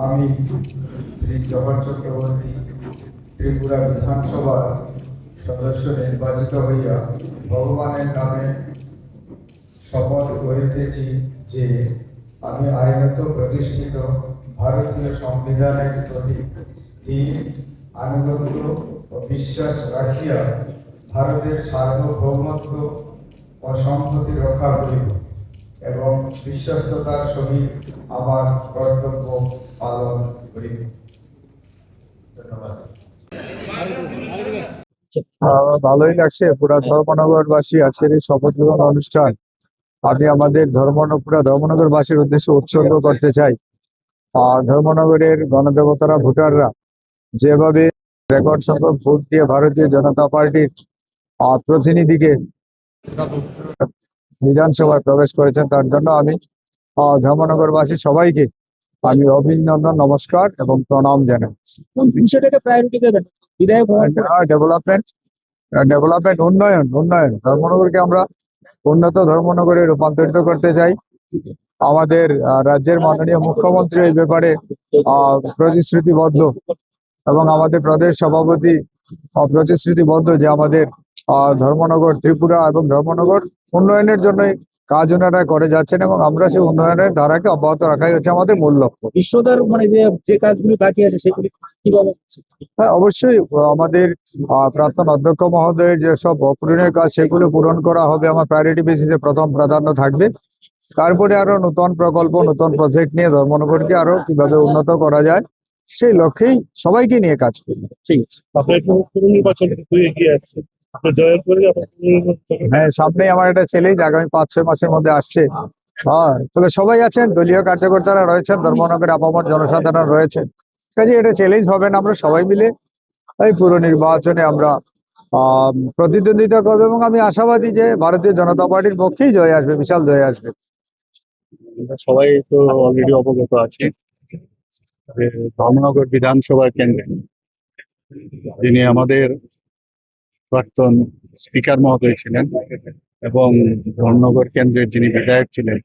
আমি শ্রী জওহর চক্রবর্তী ত্রিপুরা বিধানসভার সদস্য নির্বাচিত হইয়া ভগবানের নামে শপথ করিতেছি যে আমি আইনত প্রতিষ্ঠিত ভারতীয় সংবিধানের প্রতি স্থির আনুগত্য ও বিশ্বাস রাখিয়া ভারতের সার্বভৌমত্ব ও সংহতি রক্ষা করিব এবং বিশ্বস্ততার সহিত আমার কর্তব্য পালন করিব। ধন্যবাদ। ভালোই লাগছে পুরা ধর্মনগরবাসী আজকের এই শপথ গ্রহণ অনুষ্ঠান আমি আমাদের পুরা ধর্মনগরবাসীর উদ্দেশ্যে উৎসর্গ করতে চাই। ধর্মনগরের গণদেবতারা ভোটাররা যেভাবে রেকর্ড সংখ্যক ভোট দিয়ে ভারতীয় জনতা পার্টির প্রতিনিধিকে বিধানসভায় প্রবেশ করেছেন, তার জন্য আমি ধর্মনগরবাসী সবাইকে আমি অভিনন্দন, নমস্কার এবং প্রণাম জানাই। বিষয়টাকে প্রায়োরিটি দেবেন বিধায়ক ডেভেলপমেন্ট ডেভেলপমেন্ট উন্নয়ন উন্নয়ন ধর্মনগরকে আমরা উন্নত ধর্মনগরে রূপান্তরিত করতে চাই। আমাদের রাজ্যের মাননীয় মুখ্যমন্ত্রী এই ব্যাপারে প্রতিশ্রুতিবদ্ধ এবং আমাদের প্রদেশ সভাপতি প্রতিশ্রুতিবদ্ধ যে আমাদের ধর্মনগর ত্রিপুরা এবং ধর্মনগর উন্নয়নের জন্যই কাজ ওনারা করে যাচ্ছেন এবং আমরা সেই উন্নয়নের ধারাকে অব্যাহত রাখাই হচ্ছে আমাদের মূল লক্ষ্য। বিশ্বদার মানে যে কাজগুলি বাকি আছে সেগুলি কিভাবে? হ্যাঁ, অবশ্যই আমাদের প্রাক্তন অধ্যক্ষ মহোদয়ের যেসব অপূরণীয় কাজ সেগুলো পূরণ করা হবে আমার প্রায়োরিটি বেসিসে প্রথম প্রাধান্য থাকবে। তারপরে আরো নতুন প্রকল্প নতুন প্রজেক্ট নিয়ে ধর্মনগরকে আরো কিভাবে উন্নত করা যায় সেই লক্ষ্যেই সবাইকে নিয়ে কাজ করবে। ঠিক আছে, আপনার নির্বাচন এগিয়ে আছে, আপনার জয়ের পরে হ্যাঁ, সামনেই আমার একটা ছেলেই আগামী 5-6 মাসের মধ্যে আসছে। তবে সবাই আছেন, দলীয় কার্যকর্তারা রয়েছেন, ধর্মনগরের আপামর জনসাধারণ রয়েছেন, কাজে এটা চ্যালেঞ্জ হবে না। আমরা সবাই মিলে এই পুরো নির্বাচনে আমরা প্রতিদ্বন্দ্বিতা করবো এবং আমি আশাবাদী যে ভারতীয় জনতা পার্টির পক্ষেই জয় আসবে, বিশাল জয় আসবে। সবাই তো অলরেডি অবগত আছে যে ধর্মনগর বিধানসভা কেন্দ্রে যিনি আমাদের প্রাক্তন স্পিকার মহোদয় ছিলেন এবং ধর্মনগর কেন্দ্রের যিনি বিধায়ক ছিলেন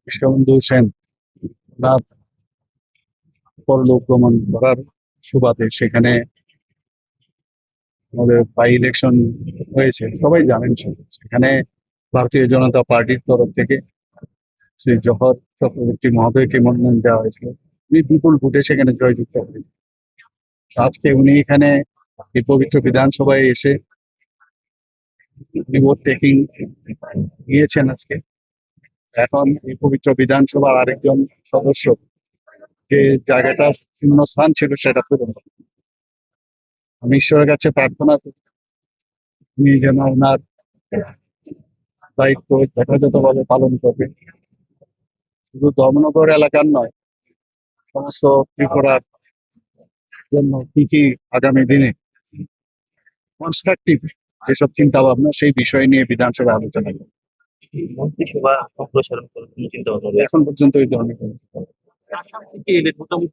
বিশ্ববন্ধু সেন, তার পরলোক গমন করার সুবাদে সেখানে আমাদের বাই ইলেকশন হয়েছে, সবাই জানেন। সেখানে ভারতীয় জনতা পার্টির তরফ থেকে শ্রী জওহর চক্রবর্তী মহোদয়কে মনোনয়ন দেওয়া হয়েছিল। উনি বিপুল ভোটে সেখানে জয়যুক্ত হয়েছেন। আজকে উনি এখানে এই পবিত্র বিধানসভায় এসে ভোট টেকিং নিয়েছেন আজকে। এখন এই পবিত্র বিধানসভার আরেকজন সদস্য যে জায়গাটা শূন্য স্থান ছিল সেটা পূরণ করবে। আমি ঈশ্বরের কাছে প্রার্থনা করি উনি যেন ওনার দায়িত্ব যথাযথভাবে পালন করবে, শুধু ধর্মনগর এলাকার নয়, সমস্ত ত্রিপুরার জন্য কি কি আগামী দিনে কনস্ট্রাকটিভ যেসব চিন্তা ভাবনা সেই বিষয় নিয়ে বিধানসভায় আলোচনা করবে। মন্ত্রিসভা সম্প্রসারণ করার কোনো চিন্তা ভাবনা এখন পর্যন্ত এই ধরনের কোনো চিন্তা ভাবনা নেই।